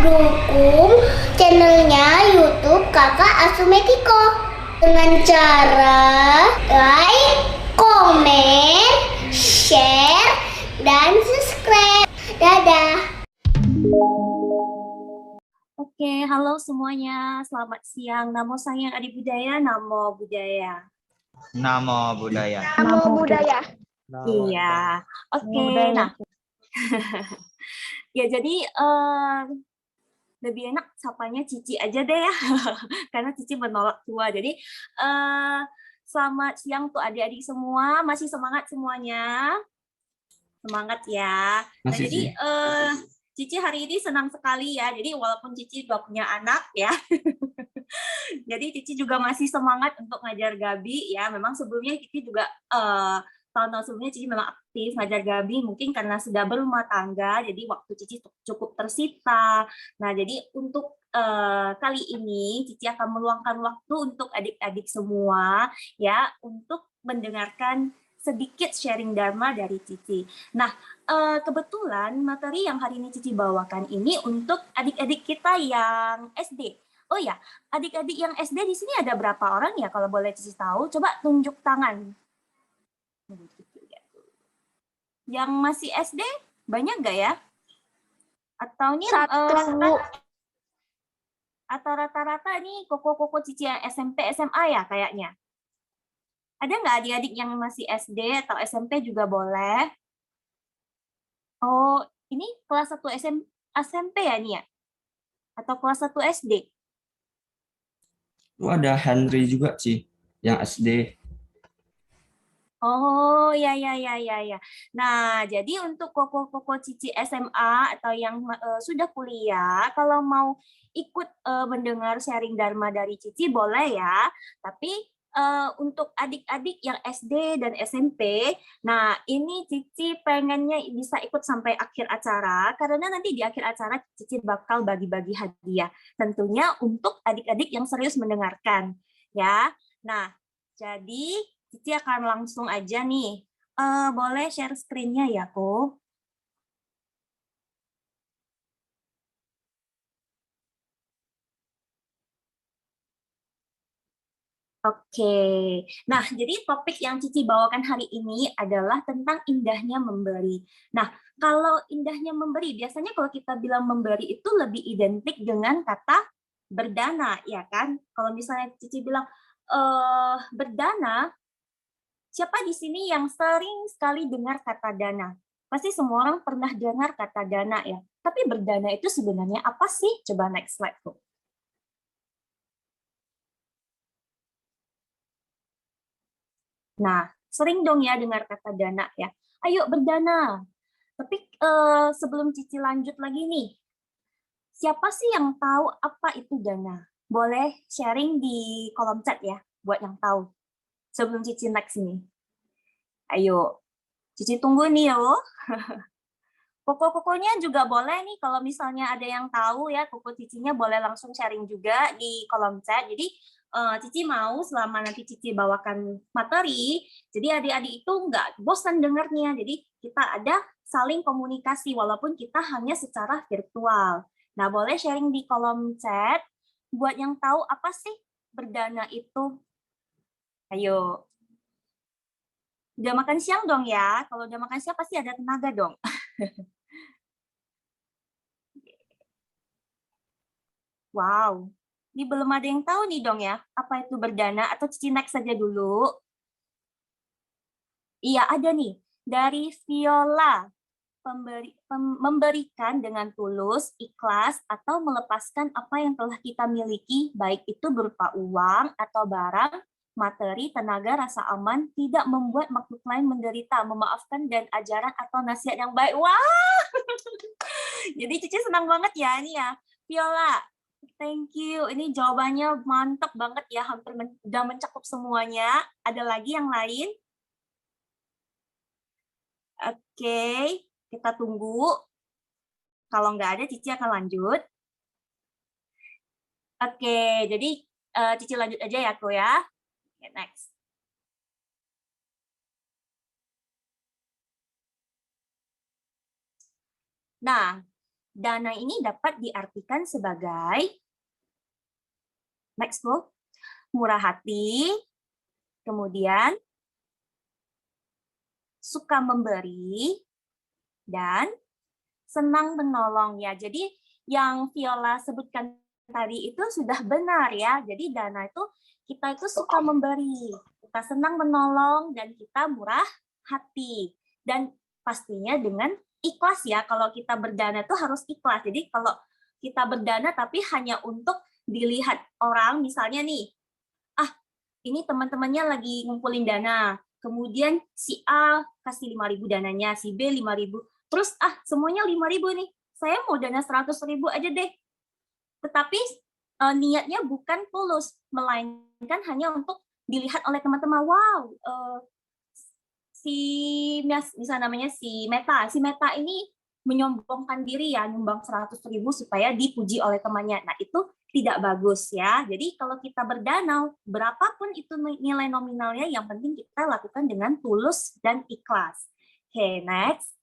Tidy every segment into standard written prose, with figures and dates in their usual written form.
dukung channelnya YouTube Kakak Asumetiko dengan cara like, komen, share, dan subscribe. Dadah. Oke, halo semuanya. Selamat siang. Namo Sang Adi Budaya, Namo Budaya. Namo Buddhaya. Namo Buddhaya. Iya. Oke, nah. Ya, jadi lebih enak sapanya Cici aja deh ya. Karena Cici menolak tua. Jadi selamat siang tuh adik-adik semua. Masih semangat semuanya? Semangat ya. Nah, Masih jadi sih. Cici hari ini senang sekali ya. Jadi walaupun Cici udah punya anak ya. Jadi Cici juga masih semangat untuk ngajar Gabi ya. Memang sebelumnya Cici juga tahun-tahun sebelumnya Cici memang aktif ngajar Gabi, mungkin karena sudah berumah tangga, jadi waktu Cici cukup tersita. Nah, jadi untuk kali ini Cici akan meluangkan waktu untuk adik-adik semua ya untuk mendengarkan sedikit sharing Dharma dari Cici. Nah, kebetulan materi yang hari ini Cici bawakan ini untuk adik-adik kita yang SD. Oh ya, adik-adik yang SD di sini ada berapa orang ya? Kalau boleh Cici tahu, coba tunjuk tangan. Yang masih SD banyak nggak ya? Atau nih atau rata-rata nih koko-koko Cici yang SMP, SMA ya kayaknya? Ada nggak adik-adik yang masih SD atau SMP juga boleh? Oh, ini kelas 1 SMP ya nih ya? Atau kelas 1 SD? Ada Henry juga sih yang SD. Oh, ya, ya, ya, ya, ya. Nah, jadi untuk koko-koko Cici SMA atau yang sudah kuliah, kalau mau ikut mendengar sharing Dharma dari Cici boleh ya. Tapi untuk adik-adik yang SD dan SMP, nah ini Cici pengennya bisa ikut sampai akhir acara, karena nanti di akhir acara Cici bakal bagi-bagi hadiah. Tentunya untuk adik-adik yang serius mendengarkan, ya. Nah, jadi Cici akan langsung aja nih. Boleh share screen-nya ya, Ko? Oke. Nah, jadi topik yang Cici bawakan hari ini adalah tentang indahnya memberi. Nah, kalau indahnya memberi, biasanya kalau kita bilang memberi itu lebih identik dengan kata berdana, ya kan? Kalau misalnya Cici bilang berdana, siapa di sini yang sering sekali dengar kata dana? Pasti semua orang pernah dengar kata dana ya. Tapi berdana itu sebenarnya apa sih? Coba next slide, Bu. Nah, sering dong ya dengar kata dana ya. Ayo berdana. Tapi sebelum Cici lanjut lagi nih, siapa sih yang tahu apa itu dana? Boleh sharing di kolom chat ya, buat yang tahu. Sebelum Cici next nih. Ayo, Cici tunggu nih yo. Koko-kokonya juga boleh nih, kalau misalnya ada yang tahu ya, koko Cicinya boleh langsung sharing juga di kolom chat. Jadi Cici mau selama nanti Cici bawakan materi, jadi adik-adik itu nggak bosan dengarnya. Jadi kita ada saling komunikasi walaupun kita hanya secara virtual. Nah, boleh sharing di kolom chat buat yang tahu apa sih berdana itu. Ayo. Udah makan siang dong ya. Kalau udah makan siang pasti ada tenaga dong. Wow, ini belum ada yang tahu nih dong ya, apa itu berdana atau Cici next saja dulu. Iya, ada nih. Dari Viola, memberikan dengan tulus, ikhlas, atau melepaskan apa yang telah kita miliki, baik itu berupa uang atau barang, materi, tenaga, rasa aman, tidak membuat makhluk lain menderita, memaafkan, dan ajaran atau nasihat yang baik. Wah, jadi Cici senang banget ya ini ya. Viola, thank you. Ini jawabannya mantap banget ya, hampir udah mencakup semuanya. Ada lagi yang lain? Oke, kita tunggu. Kalau nggak ada, Cici akan lanjut. Oke, jadi Cici lanjut aja ya, Ko ya. Okay, next. Nah, dana ini dapat diartikan sebagai next bro, murah hati, kemudian suka memberi, dan senang menolong ya. Jadi yang Viola sebutkan tadi itu sudah benar ya. Jadi dana itu kita itu suka memberi, kita senang menolong, dan kita murah hati. Dan pastinya dengan ikhlas ya. Kalau kita berdana itu harus ikhlas. Jadi kalau kita berdana tapi hanya untuk dilihat orang, misalnya nih, ini teman-temannya lagi ngumpulin dana, kemudian si A kasih 5.000 dananya, si B 5.000, terus semuanya 5.000 nih, saya mau dana 100.000 aja deh. Tetapi niatnya bukan tulus, melainkan hanya untuk dilihat oleh teman-teman. Wow, bisa namanya si Meta ini menyombongkan diri ya, nyumbang 100.000 supaya dipuji oleh temannya. Nah itu tidak bagus ya. Jadi kalau kita berdana, berapapun itu nilai nominalnya, yang penting kita lakukan dengan tulus dan ikhlas. Oke, next.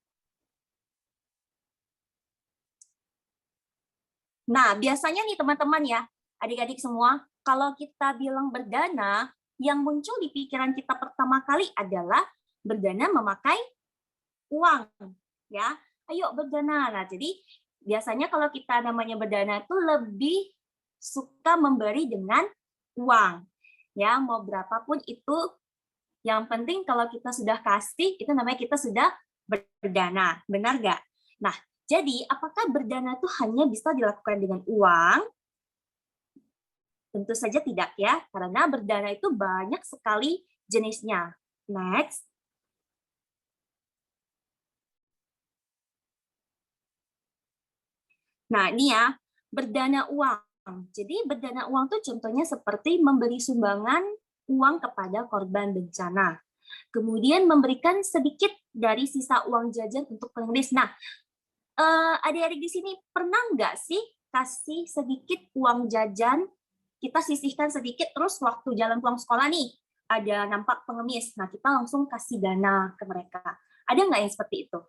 Nah, biasanya nih teman-teman ya, adik-adik semua, kalau kita bilang berdana, yang muncul di pikiran kita pertama kali adalah berdana memakai uang. Ya, ayo berdana. Nah, jadi biasanya kalau kita namanya berdana itu lebih suka memberi dengan uang. Ya, mau berapapun itu, yang penting kalau kita sudah kasih, itu namanya kita sudah berdana. Benar nggak? Nah, jadi apakah berdana itu hanya bisa dilakukan dengan uang? Tentu saja tidak ya, karena berdana itu banyak sekali jenisnya. Next. Nah, ini ya, berdana uang. Jadi berdana uang itu contohnya seperti memberi sumbangan uang kepada korban bencana. Kemudian memberikan sedikit dari sisa uang jajan untuk pengemis. Nah, adik-adik di sini pernah nggak sih kasih sedikit uang jajan, kita sisihkan sedikit, terus waktu jalan pulang sekolah nih, ada nampak pengemis, nah kita langsung kasih dana ke mereka. Ada nggak yang seperti itu?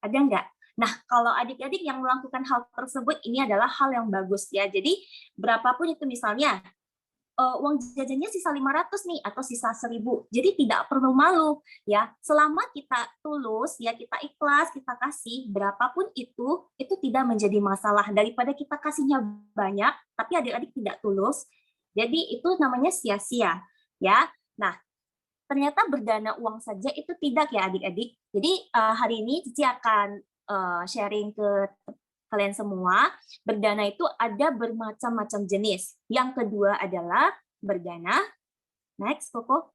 Ada nggak? Nah, kalau adik-adik yang melakukan hal tersebut, ini adalah hal yang bagus ya. Jadi, berapapun itu misalnya, uang jajannya sisa 500 nih, atau sisa 1.000. Jadi, tidak perlu malu ya. Selama kita tulus, ya kita ikhlas, kita kasih, berapapun itu tidak menjadi masalah. Daripada kita kasihnya banyak, tapi adik-adik tidak tulus, jadi itu namanya sia-sia ya. Nah, ternyata berdana uang saja itu tidak ya adik-adik. Jadi hari ini Cici akan sharing ke kalian semua. Berdana itu ada bermacam-macam jenis. Yang kedua adalah berdana. Next, Koko.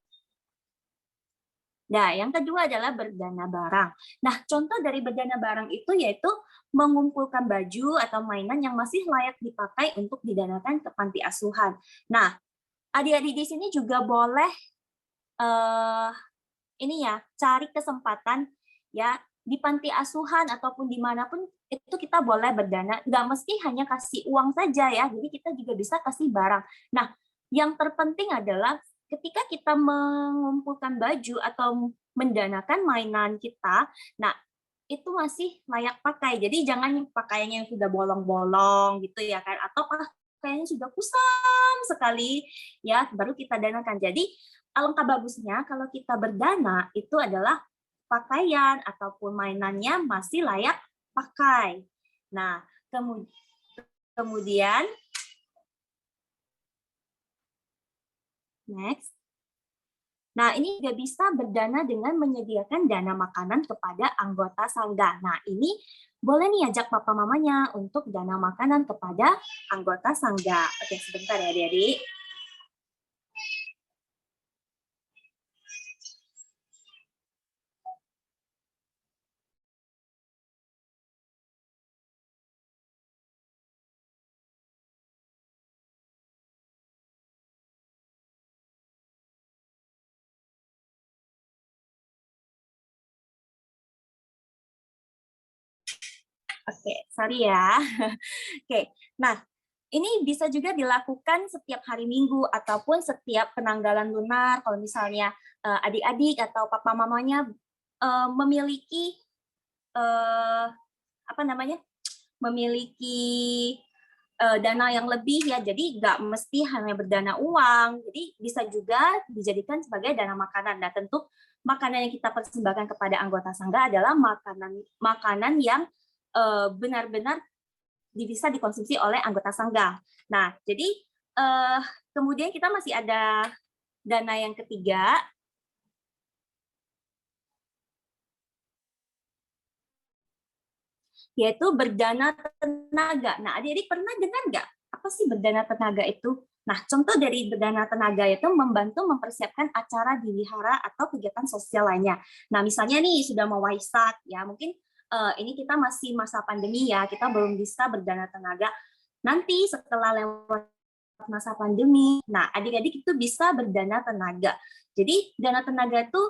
Nah, yang kedua adalah berdana barang. Nah, contoh dari berdana barang itu yaitu mengumpulkan baju atau mainan yang masih layak dipakai untuk didanakan ke panti asuhan. Nah, adik-adik di sini juga boleh ini ya, cari kesempatan ya di panti asuhan ataupun dimanapun itu kita boleh berdana. Nggak mesti hanya kasih uang saja ya, jadi kita juga bisa kasih barang. Nah, yang terpenting adalah ketika kita mengumpulkan baju atau mendanakan mainan kita, nah itu masih layak pakai. Jadi jangan pakaiannya yang sudah bolong-bolong gitu ya kan, atau pakaiannya sudah kusam sekali ya baru kita danakan. Jadi alangkah bagusnya kalau kita berdana itu adalah pakaian ataupun mainannya masih layak pakai. Nah, kemudian next. Nah, ini juga bisa berdana dengan menyediakan dana makanan kepada anggota sangga. Nah, ini boleh nih ajak papa mamanya untuk dana makanan kepada anggota sangga. Oke, sebentar ya adik-adik. Oke, sorry ya. Oke, nah ini bisa juga dilakukan setiap hari Minggu ataupun setiap penanggalan lunar. Kalau misalnya adik-adik atau papa mamanya memiliki apa namanya memiliki dana yang lebih ya, jadi nggak mesti hanya berdana uang, jadi bisa juga dijadikan sebagai dana makanan. Nah, tentu makanan yang kita persembahkan kepada anggota sangga adalah makanan yang benar-benar bisa dikonsumsi oleh anggota sangga. Nah, jadi kemudian kita masih ada dana yang ketiga, yaitu berdana tenaga. Nah, adik-adik pernah dengar nggak apa sih berdana tenaga itu? Nah, contoh dari berdana tenaga itu membantu mempersiapkan acara di wihara atau kegiatan sosial lainnya. Nah, misalnya nih sudah mau Waisak ya, mungkin ini kita masih masa pandemi ya, kita belum bisa berdana tenaga. Nanti setelah lewat masa pandemi, nah adik-adik itu bisa berdana tenaga. Jadi dana tenaga itu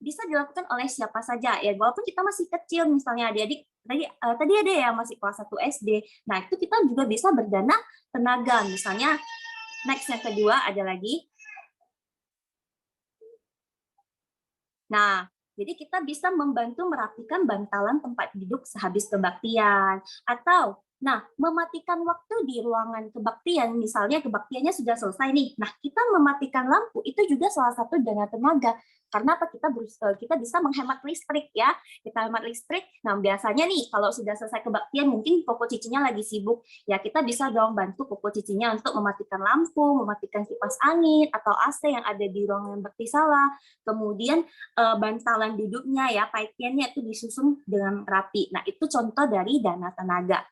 bisa dilakukan oleh siapa saja ya, walaupun kita masih kecil, misalnya adik-adik tadi ada yang masih kelas 1 SD. Nah, itu kita juga bisa berdana tenaga. Misalnya next yang kedua ada lagi. Nah, jadi kita bisa membantu merapikan bantalan tempat duduk sehabis kebaktian, atau mematikan waktu di ruangan kebaktian, misalnya kebaktiannya sudah selesai nih. Nah, kita mematikan lampu itu juga salah satu dana tenaga. Karena apa? Kita bisa menghemat listrik ya. Kita hemat listrik. Nah, biasanya nih kalau sudah selesai kebaktian mungkin koko cicinya lagi sibuk, ya kita bisa dong bantu koko cicinya untuk mematikan lampu, mematikan kipas angin atau AC yang ada di ruangan bakti sala. Kemudian bantalan duduknya ya, paitiannya itu disusun dengan rapi. Nah, itu contoh dari dana tenaga.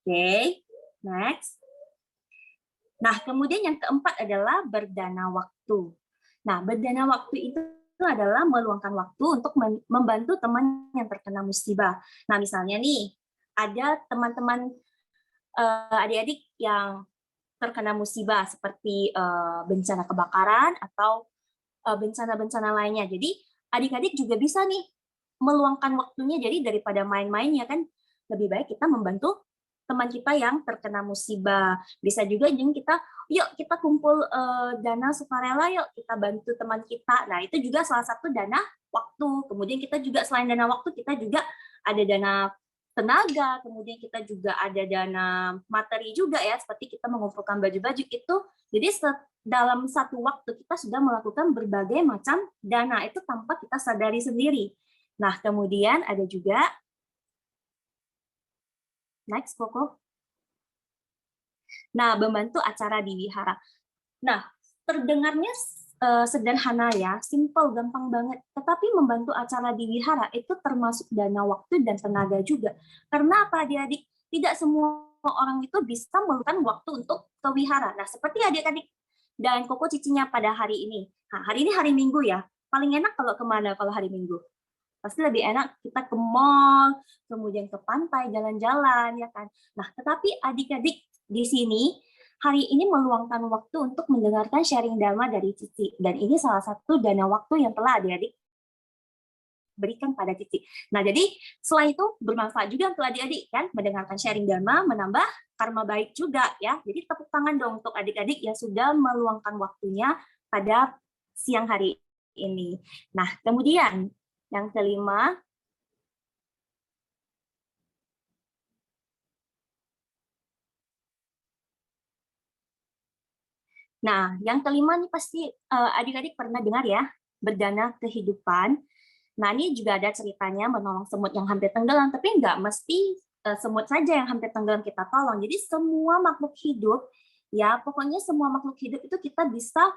Oke, next. Nah, kemudian yang keempat adalah berdana waktu. Nah, berdana waktu itu adalah meluangkan waktu untuk membantu teman yang terkena musibah. Nah, misalnya nih, ada teman-teman adik-adik yang terkena musibah seperti bencana kebakaran atau bencana-bencana lainnya. Jadi, adik-adik juga bisa nih meluangkan waktunya, jadi daripada main-mainnya kan, lebih baik kita membantu teman kita yang terkena musibah. Bisa juga yuk kita kumpul dana sukarela, yuk kita bantu teman kita. Nah, itu juga salah satu dana waktu. Kemudian kita juga selain dana waktu, kita juga ada dana tenaga, kemudian kita juga ada dana materi juga ya, seperti kita mengumpulkan baju-baju itu. Jadi dalam satu waktu kita sudah melakukan berbagai macam dana itu tanpa kita sadari sendiri. Nah, kemudian ada juga next, Koko. Nah, membantu acara di wihara. Nah, terdengarnya sederhana ya, simple, gampang banget. Tetapi membantu acara di wihara itu termasuk dana waktu dan tenaga juga. Karena apa, adik-adik? Tidak semua orang itu bisa meluangkan waktu untuk ke wihara. Nah, seperti adik-adik dan Koko cicinya pada hari ini. Nah, hari ini hari Minggu ya. Paling enak kalau kemana kalau hari Minggu? Pasti lebih enak kita ke mall, kemudian ke pantai, jalan-jalan, ya kan. Nah, tetapi adik-adik di sini hari ini meluangkan waktu untuk mendengarkan sharing dharma dari Cici. Dan ini salah satu dana waktu yang telah adik-adik berikan pada Cici. Nah, jadi setelah itu bermanfaat juga untuk adik-adik kan, mendengarkan sharing dharma, menambah karma baik juga ya. Jadi tepuk tangan dong untuk adik-adik yang sudah meluangkan waktunya pada siang hari ini. Nah, kemudian yang kelima, nih pasti adik-adik pernah dengar ya, berdana kehidupan. Nah, ini juga ada ceritanya menolong semut yang hampir tenggelam, tapi nggak mesti semut saja yang hampir tenggelam kita tolong. Jadi semua makhluk hidup, ya pokoknya semua makhluk hidup itu kita bisa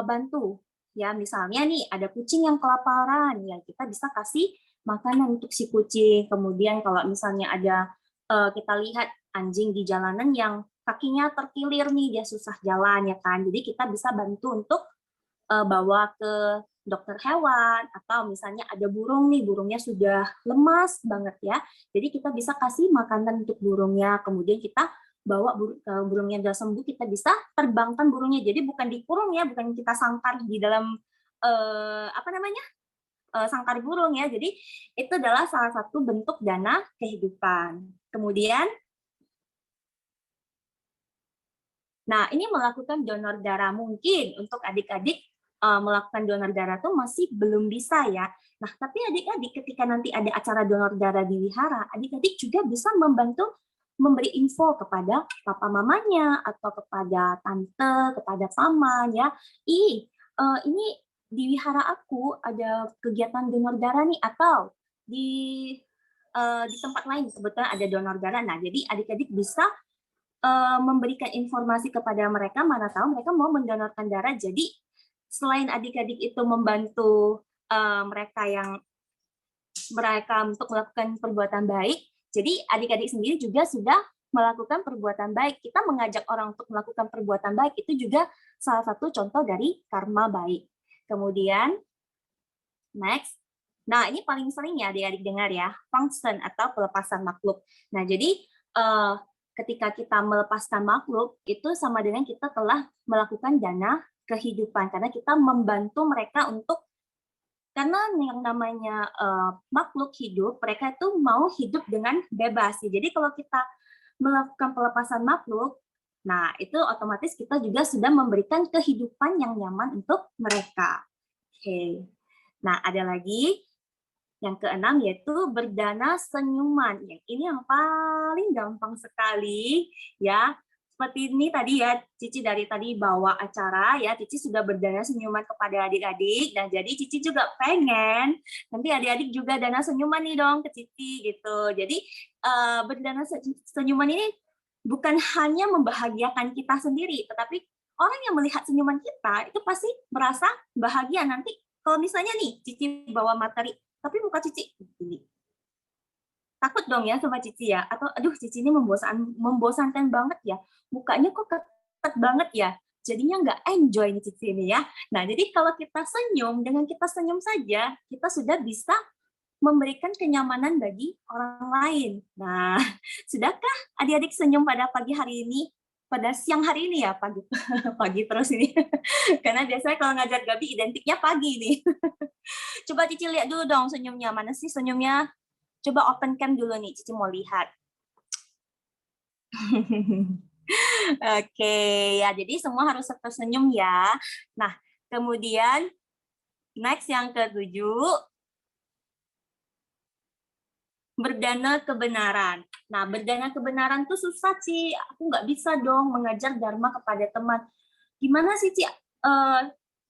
bantu. Ya, misalnya nih ada kucing yang kelaparan, ya kita bisa kasih makanan untuk si kucing. Kemudian kalau misalnya ada kita lihat anjing di jalanan yang kakinya terkilir nih, dia susah jalan ya kan. Jadi kita bisa bantu untuk bawa ke dokter hewan, atau misalnya ada burung nih, burungnya sudah lemas banget ya. Jadi kita bisa kasih makanan untuk burungnya. Kemudian kita bawa burungnya sudah sembuh, kita bisa terbangkan burungnya. Jadi bukan dikurung ya, bukan kita sangkar di dalam sangkar burung ya. Jadi itu adalah salah satu bentuk dana kehidupan. Kemudian, nah ini melakukan donor darah mungkin untuk adik-adik melakukan donor darah tuh masih belum bisa ya. Nah, tapi adik-adik ketika nanti ada acara donor darah di wihara, adik-adik juga bisa membantu memberi info kepada papa mamanya atau kepada tante, kepada paman ya. Ini di wihara aku ada kegiatan donor darah nih, atau di tempat lain sebetulnya ada donor darah. Nah, jadi adik-adik bisa memberikan informasi kepada mereka, mana tahu mereka mau mendonorkan darah. Jadi selain adik-adik itu membantu mereka untuk melakukan perbuatan baik, jadi adik-adik sendiri juga sudah melakukan perbuatan baik. Kita mengajak orang untuk melakukan perbuatan baik itu juga salah satu contoh dari karma baik. Kemudian next. Nah, ini paling sering ya adik-adik dengar ya, function atau pelepasan makhluk. Nah, jadi ketika kita melepaskan makhluk, itu sama dengan kita telah melakukan dana kehidupan, karena kita membantu mereka karena yang namanya makhluk hidup, mereka itu mau hidup dengan bebas. Jadi kalau kita melakukan pelepasan makhluk, nah itu otomatis kita juga sudah memberikan kehidupan yang nyaman untuk mereka. Oke. Nah, ada lagi yang keenam, yaitu berdana senyuman. Ini yang paling gampang sekali ya. Seperti ini tadi ya, Cici dari tadi bawa acara ya, Cici sudah berdana senyuman kepada adik-adik, dan jadi Cici juga pengen nanti adik-adik juga dana senyuman nih dong ke Cici gitu. Jadi berdana senyuman ini bukan hanya membahagiakan kita sendiri, tetapi orang yang melihat senyuman kita itu pasti merasa bahagia. Nanti kalau misalnya nih Cici bawa materi, tapi muka Cici ini takut dong ya sama Cici ya, atau aduh Cici ini membosankan banget ya, mukanya kok ketat banget ya, jadinya nggak enjoy nih Cici ini ya. Nah, jadi kalau kita senyum, dengan kita senyum saja kita sudah bisa memberikan kenyamanan bagi orang lain. Nah, sudahkah adik-adik senyum pada pagi hari ini, pada siang hari ini ya, pagi pagi terus ini karena biasanya kalau ngajar Gabi identiknya pagi nih. Coba Cici lihat dulu dong senyumnya, mana sih senyumnya? Coba open cam dulu nih, Cici mau lihat. Oke, ya jadi semua harus tersenyum ya. Nah, kemudian next yang ketujuh, berdana kebenaran. Nah, berdana kebenaran tuh susah sih. Aku nggak bisa dong mengajar dharma kepada teman. Gimana sih, Ci?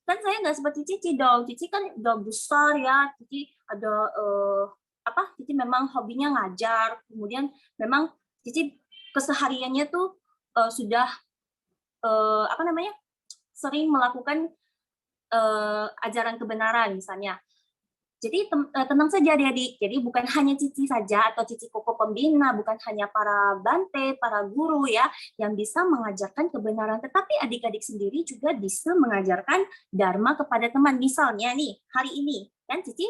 Kan saya nggak seperti Cici dong. Cici kan udah besar ya. Cici ada Cici memang hobinya ngajar, kemudian memang Cici kesehariannya tuh sudah sering melakukan ajaran kebenaran misalnya. Jadi tenang saja adik-adik, jadi bukan hanya Cici saja atau Cici Koko pembina, bukan hanya para bante, para guru ya yang bisa mengajarkan kebenaran, tetapi adik-adik sendiri juga bisa mengajarkan dharma kepada teman. Misalnya nih, hari ini kan Cici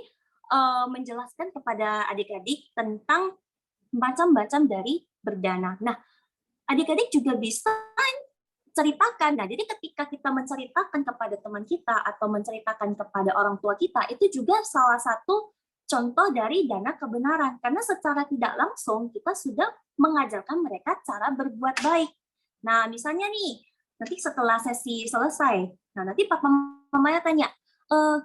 menjelaskan kepada adik-adik tentang macam-macam dari berdana. Nah, adik-adik juga bisa ceritakan. Nah, jadi ketika kita menceritakan kepada teman kita atau menceritakan kepada orang tua kita, itu juga salah satu contoh dari dana kebenaran. Karena secara tidak langsung kita sudah mengajarkan mereka cara berbuat baik. Nah, misalnya nih, nanti setelah sesi selesai, nah nanti papa mamanya tanya,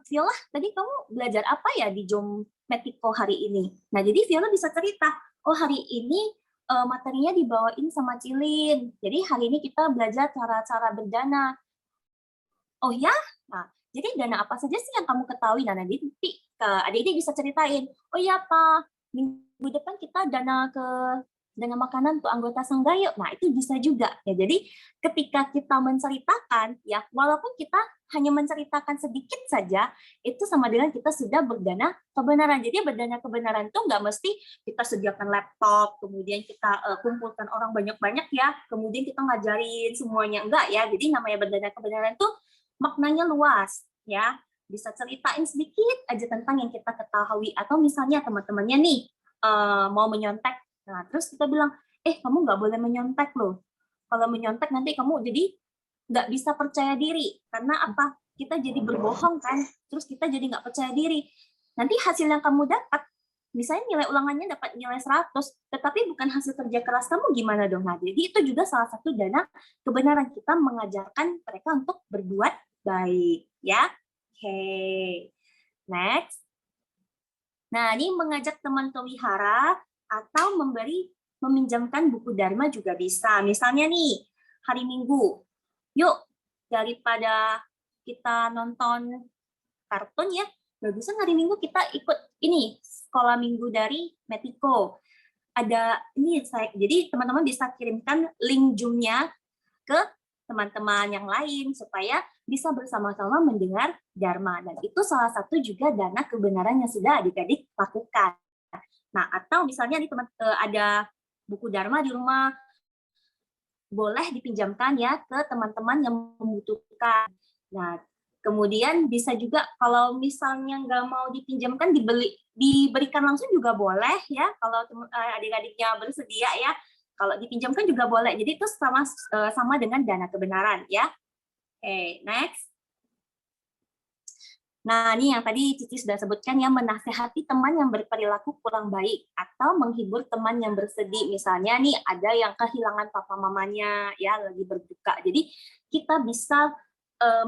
Viola, tadi kamu belajar apa ya di Jom Metiko hari ini? Nah, jadi Viola bisa cerita, oh hari ini materinya dibawain sama Cilin. Jadi hari ini kita belajar cara-cara berdana. Oh ya? Nah, jadi dana apa saja sih yang kamu ketahui? Nah, nanti adik-adik bisa ceritain. Oh ya, Pak, minggu depan kita dana makanan untuk anggota Sanggayo. Nah, itu bisa juga. Ya, jadi ketika kita menceritakan, ya walaupun kita hanya menceritakan sedikit saja, itu sama dengan kita sudah berdana kebenaran. Jadi berdana kebenaran itu nggak mesti kita sediakan laptop, kemudian kita kumpulkan orang banyak-banyak ya, kemudian kita ngajarin semuanya. Enggak ya, jadi namanya berdana kebenaran itu maknanya luas. Ya, bisa ceritain sedikit aja tentang yang kita ketahui. Atau misalnya teman-temannya nih mau menyontek, nah, terus kita bilang, kamu nggak boleh menyontek loh. Kalau menyontek nanti kamu jadi nggak bisa percaya diri. Karena apa? Kita jadi berbohong kan, terus kita jadi nggak percaya diri. Nanti hasil yang kamu dapat, misalnya nilai ulangannya dapat nilai 100, tetapi bukan hasil kerja keras kamu, gimana dong? Nah, jadi itu juga salah satu dana kebenaran, kita mengajarkan mereka untuk berbuat baik. Ya, Oke. Next. Nah, ini mengajak teman ke wihara atau meminjamkan buku Dharma juga bisa. Misalnya nih, hari Minggu, yuk daripada kita nonton kartun ya, bagusan hari Minggu kita ikut ini sekolah minggu dari Metiko. Ada ini jadi teman-teman bisa kirimkan link Zoom-nya ke teman-teman yang lain supaya bisa bersama-sama mendengar Dharma. Dan itu salah satu juga dana kebenaran yang sudah adik-adik lakukan. Nah, atau misalnya nih ada buku Dharma di rumah, boleh dipinjamkan ya ke teman-teman yang membutuhkan. Nah, kemudian bisa juga kalau misalnya nggak mau dipinjamkan, diberikan langsung juga boleh ya, kalau adik-adiknya bersedia ya. Kalau dipinjamkan juga boleh. Jadi itu sama dengan dana kebenaran ya. Oke, next. Nah, ini yang tadi Cici sudah sebutkan ya, menasehati teman yang berperilaku kurang baik atau menghibur teman yang bersedih. Misalnya nih ada yang kehilangan papa mamanya ya, lagi berduka. Jadi kita bisa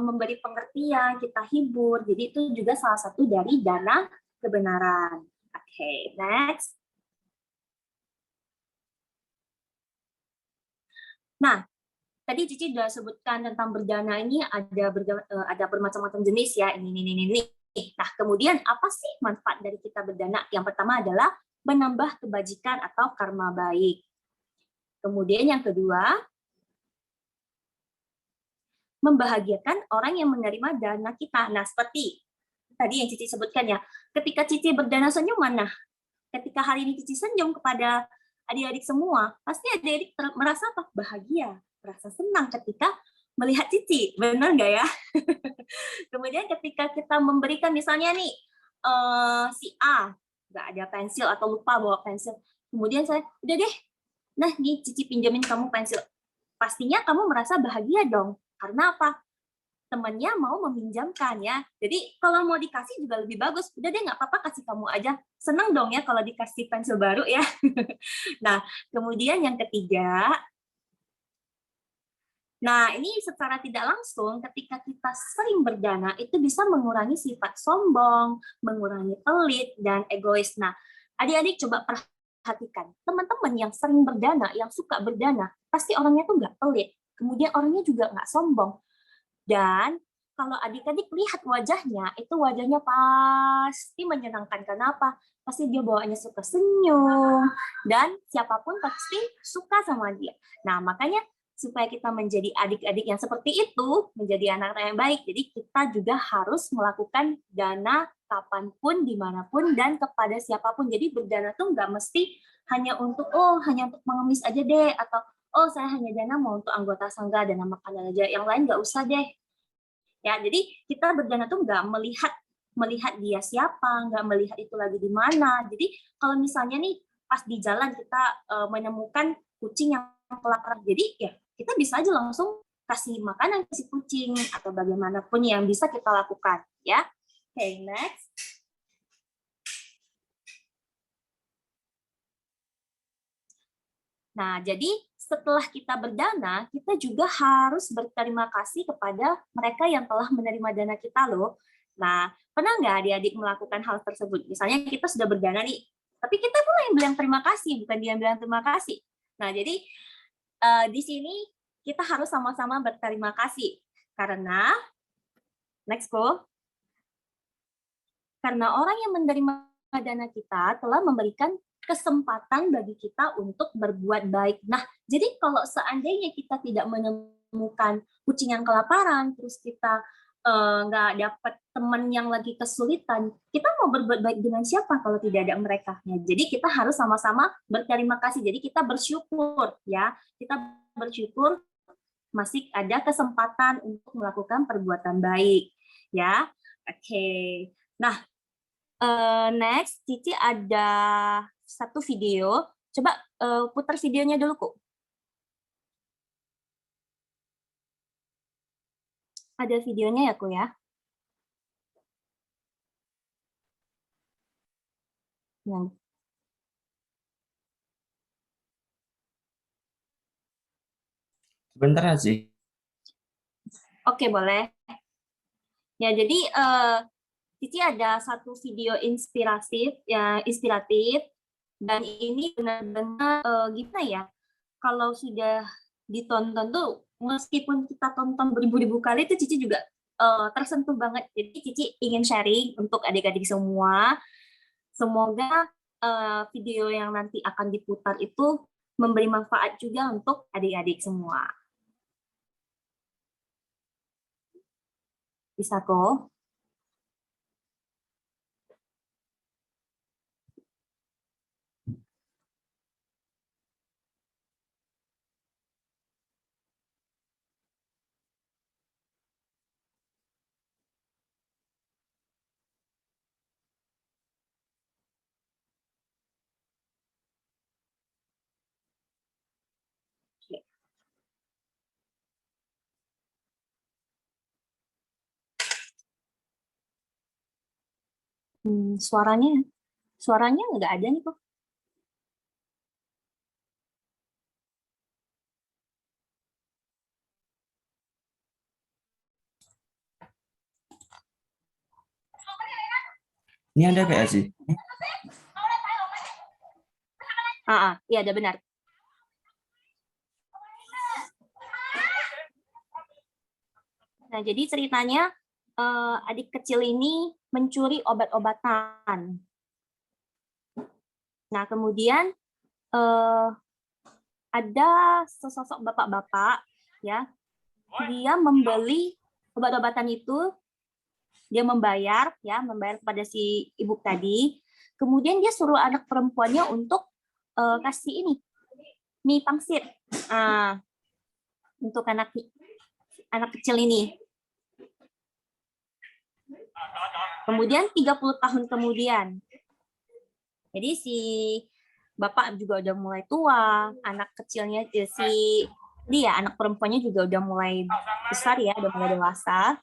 memberi pengertian, kita hibur. Jadi itu juga salah satu dari dana kebenaran. Oke, next. Nah, tadi Cici sudah sebutkan tentang berdana ini ada bermacam-macam jenis ya, ini. Nah, kemudian apa sih manfaat dari kita berdana? Yang pertama adalah menambah kebajikan atau karma baik. Kemudian yang kedua, membahagiakan orang yang menerima dana kita. Nah, seperti tadi yang Cici sebutkan ya, ketika Cici berdana senyuman, nah, ketika hari ini Cici senyum kepada adik-adik semua, pasti adik-adik merasa apa? Bahagia, merasa senang ketika melihat Cici, benar nggak ya? Kemudian ketika kita memberikan misalnya nih, si A nggak ada pensil atau lupa bawa pensil, kemudian saya, udah deh, nah nih Cici pinjamin kamu pensil, pastinya kamu merasa bahagia dong, karena apa? Temannya mau meminjamkan ya. Jadi kalau mau dikasih juga lebih bagus. Udah deh nggak apa-apa kasih kamu aja. Senang dong ya kalau dikasih pensil baru ya. Nah, kemudian yang ketiga, nah ini secara tidak langsung ketika kita sering berdana itu bisa mengurangi sifat sombong, mengurangi pelit dan egois. Nah, adik-adik coba perhatikan, teman-teman yang sering berdana, yang suka berdana, pasti orangnya tuh nggak pelit. Kemudian orangnya juga nggak sombong. Dan kalau adik-adik lihat wajahnya, itu wajahnya pasti menyenangkan. Kenapa? Pasti dia bawaannya suka senyum, dan siapapun pasti suka sama dia. Nah, makanya supaya kita menjadi adik-adik yang seperti itu, menjadi anak-anak yang baik, jadi kita juga harus melakukan dana kapanpun, dimanapun, dan kepada siapapun. Jadi berdana tuh nggak mesti hanya untuk, hanya untuk mengemis aja deh, atau saya hanya dana mau untuk anggota sangga, dana makanan aja, yang lain nggak usah deh. Ya, jadi kita berdana tuh nggak melihat dia siapa, nggak melihat itu lagi di mana. Jadi kalau misalnya nih pas di jalan kita menemukan kucing yang kelaparan, jadi ya kita bisa aja langsung kasih makanan ke si kucing atau bagaimanapun yang bisa kita lakukan. Ya, oke, next. Nah, jadi setelah kita berdana, kita juga harus berterima kasih kepada mereka yang telah menerima dana kita loh. Nah, pernah nggak adik-adik melakukan hal tersebut? Misalnya kita sudah berdana nih, tapi kita pula yang bilang terima kasih, bukan dia yang bilang terima kasih. Nah, jadi di sini kita harus sama-sama berterima kasih. Karena, next go. Karena orang yang menerima dana kita telah memberikan kesempatan bagi kita untuk berbuat baik. Nah, jadi kalau seandainya kita tidak menemukan kucing yang kelaparan, terus kita nggak dapat teman yang lagi kesulitan, kita mau berbuat baik dengan siapa kalau tidak ada mereka? Nah, jadi kita harus sama-sama berterima kasih. Jadi kita bersyukur, ya. Kita bersyukur masih ada kesempatan untuk melakukan perbuatan baik, ya. Oke. Nah, next, Cici ada satu video. Coba putar videonya dulu, Kok. Ada videonya ya, Kok ya? Yang Sebentar sih. Oke, boleh. Ya, jadi Cici ada satu video inspiratif dan ini benar-benar gimana ya? Kalau sudah ditonton tuh meskipun kita tonton beribu-ribu kali itu Cici juga tersentuh banget. Jadi Cici ingin sharing untuk adik-adik semua. Semoga video yang nanti akan diputar itu memberi manfaat juga untuk adik-adik semua. Bisa kok? Suaranya nggak ada nih kok. Ini ada kayak sih. Iya ada benar. Nah, jadi ceritanya adik kecil ini mencuri obat-obatan. Nah, kemudian ada sesosok bapak-bapak, ya, dia membeli obat-obatan itu, dia membayar kepada si ibu tadi. Kemudian dia suruh anak perempuannya untuk kasih ini mie pangsit untuk anak kecil ini. Kemudian 30 tahun kemudian, jadi si bapak juga udah mulai tua, anak kecilnya anak perempuannya juga udah mulai besar ya, udah mulai dewasa.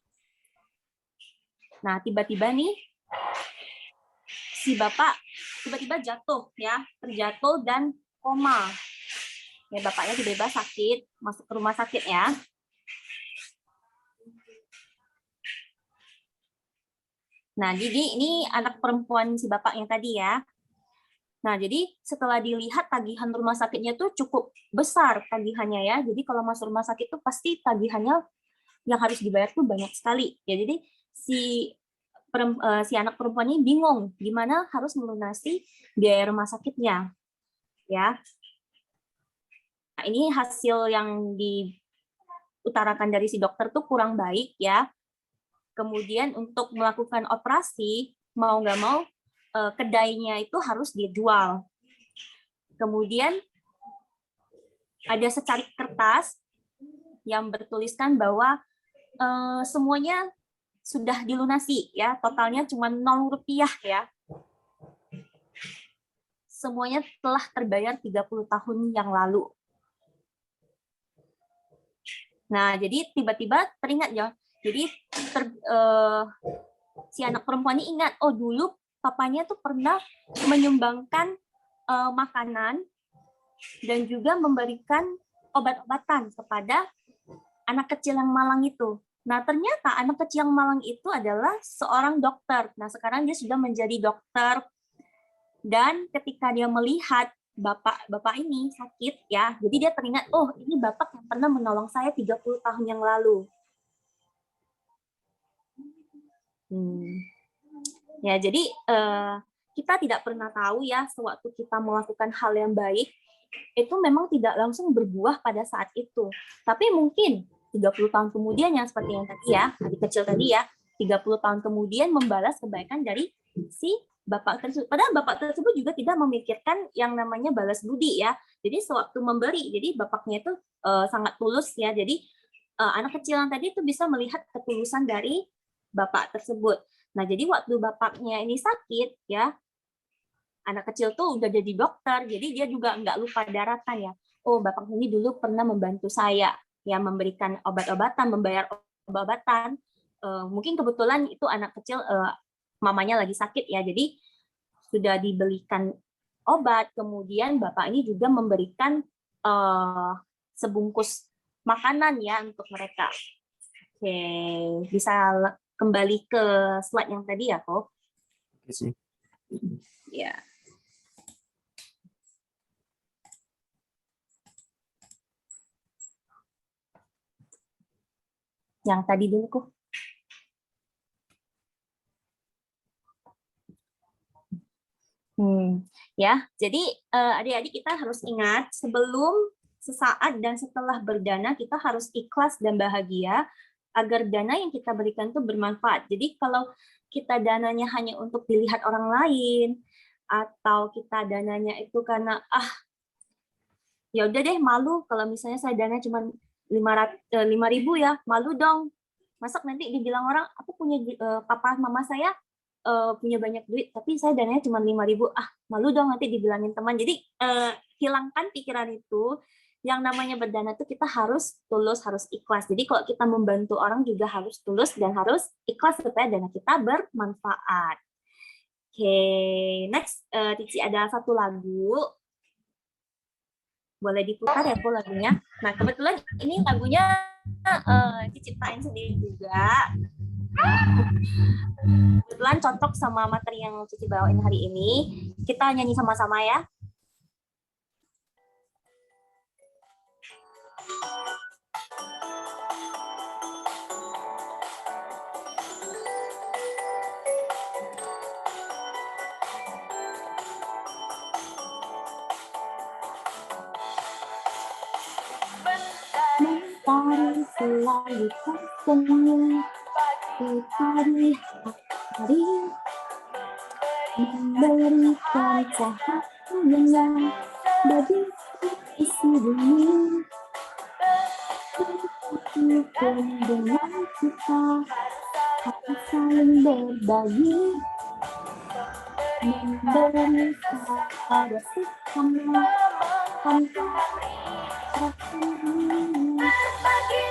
Nah, tiba-tiba nih si bapak tiba-tiba jatuh ya, terjatuh dan koma. Ya, bapaknya tiba-tiba sakit, masuk ke rumah sakit ya. Nah, jadi ini anak perempuan si bapaknya tadi ya. Nah, jadi setelah dilihat tagihan rumah sakitnya tuh cukup besar tagihannya ya. Jadi kalau masuk rumah sakit tuh pasti tagihannya yang harus dibayar tuh banyak sekali. Ya, jadi si anak perempuan ini bingung gimana harus melunasi biaya rumah sakitnya. Ya. Nah, ini hasil yang diutarakan dari si dokter tuh kurang baik ya. Kemudian untuk melakukan operasi, mau nggak mau, kedainya itu harus dijual. Kemudian ada secarik kertas yang bertuliskan bahwa semuanya sudah dilunasi, ya, totalnya cuma 0 rupiah ya. Semuanya telah terbayar 30 tahun yang lalu. Nah, jadi tiba-tiba teringat ya. Jadi si anak perempuan ini ingat, oh dulu papanya tuh pernah menyumbangkan makanan dan juga memberikan obat-obatan kepada anak kecil yang malang itu. Nah, ternyata anak kecil yang malang itu adalah seorang dokter. Nah, sekarang dia sudah menjadi dokter. Dan ketika dia melihat bapak ini sakit ya, jadi dia teringat, oh ini bapak yang pernah menolong saya 30 tahun yang lalu. Ya, jadi kita tidak pernah tahu ya, sewaktu kita melakukan hal yang baik, itu memang tidak langsung berbuah pada saat itu. Tapi mungkin 30 tahun kemudian, yang seperti yang tadi ya, adik kecil tadi ya, 30 tahun kemudian membalas kebaikan dari si bapak tersebut. Padahal bapak tersebut juga tidak memikirkan yang namanya balas budi ya. Jadi sewaktu memberi, jadi bapaknya itu sangat tulus ya. Jadi anak kecil yang tadi itu bisa melihat ketulusan dari bapak tersebut. Nah, jadi waktu bapaknya ini sakit ya, anak kecil tuh udah jadi dokter, jadi dia juga nggak lupa daratan ya. Oh, bapak ini dulu pernah membantu saya ya, memberikan obat-obatan, membayar obat-obatan. Mungkin kebetulan itu anak kecil mamanya lagi sakit ya, jadi sudah dibelikan obat. Kemudian bapak ini juga memberikan sebungkus makanan ya untuk mereka. Oke, bisa kembali ke slide yang tadi ya, Ko. Oke sih. Ya. Yang tadi dulu, Ko. Ya, jadi adik-adik kita harus ingat sebelum, sesaat, dan setelah berdana kita harus ikhlas dan bahagia agar dana yang kita berikan itu bermanfaat. Jadi kalau kita dananya hanya untuk dilihat orang lain atau kita dananya itu karena ya udah deh malu kalau misalnya saya dana cuma 5.000 ya, malu dong. Masa nanti dibilang orang aku punya papa mama saya punya banyak duit tapi saya dananya cuma 5.000, malu dong nanti dibilangin teman. Jadi hilangkan pikiran itu. Yang namanya berdana itu kita harus tulus, harus ikhlas. Jadi kalau kita membantu orang juga harus tulus dan harus ikhlas supaya dana kita bermanfaat. Oke, next Cici ada satu lagu. Boleh diputar ya Bu lagunya. Nah kebetulan ini lagunya Cici ciptain sendiri juga. Kebetulan cocok sama materi yang Cici bawain hari ini. Kita nyanyi sama-sama ya. Mentari selalu tersenyum di pagi hari, memberikan cahaya bagi isi bumi. Bukan dengan kita harus saling berbagi, memberi pada sesama tanpa berbagi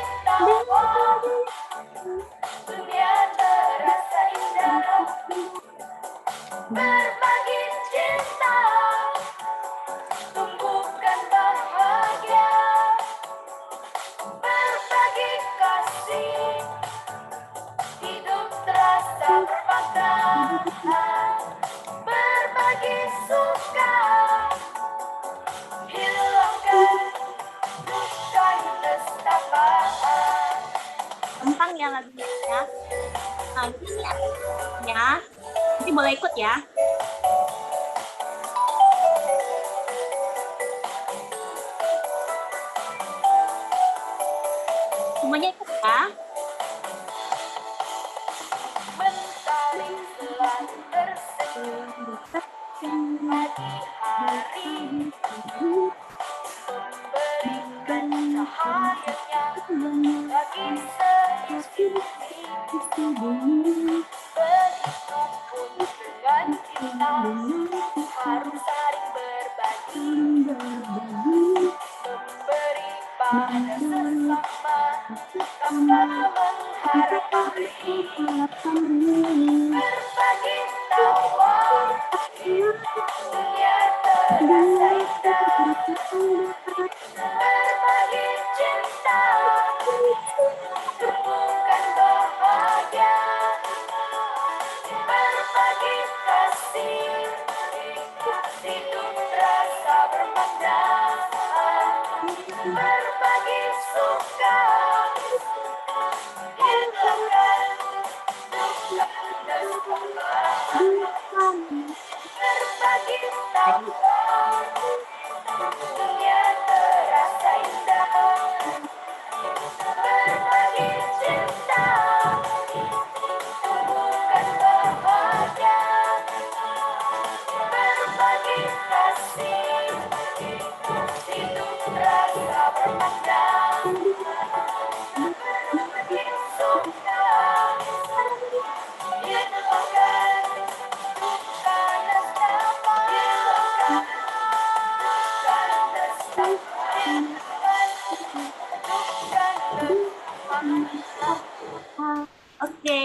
dunia terasa indah, berbagi cinta tumbuhkan bahagia, berbagi kasih hidup terasa bermakna, berbagi suka hilangkan duka nestapa. Gampang ya lagunya ya. Nah ini ya, nanti boleh ikut ya. Semuanya ikut ya. Mentari selalu tersenyum pagi hari, memberikan cahayanya bagi seisi bumi. Begitupun dengan kita harus saling berbagi, memberi pada sesama tanpa mengharap pemberi, berbagi tawa dunia terasa indah, berbagi cinta tumbuhkan bahagia, berbagi kasih hidup terasa bermakna, berbagi suka hilangkan duka nestapa, berbagi tawa dunia terasa indah, berbagi cinta tumbuhkan bahagia, berbagi kasih hidup terasa bermakna, berbagi suka hilangkan duka nestapa, hilangkan duka nestapa, duka nestapa. Oke.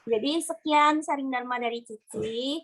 Jadi sekian sharing Dharma dari Cici.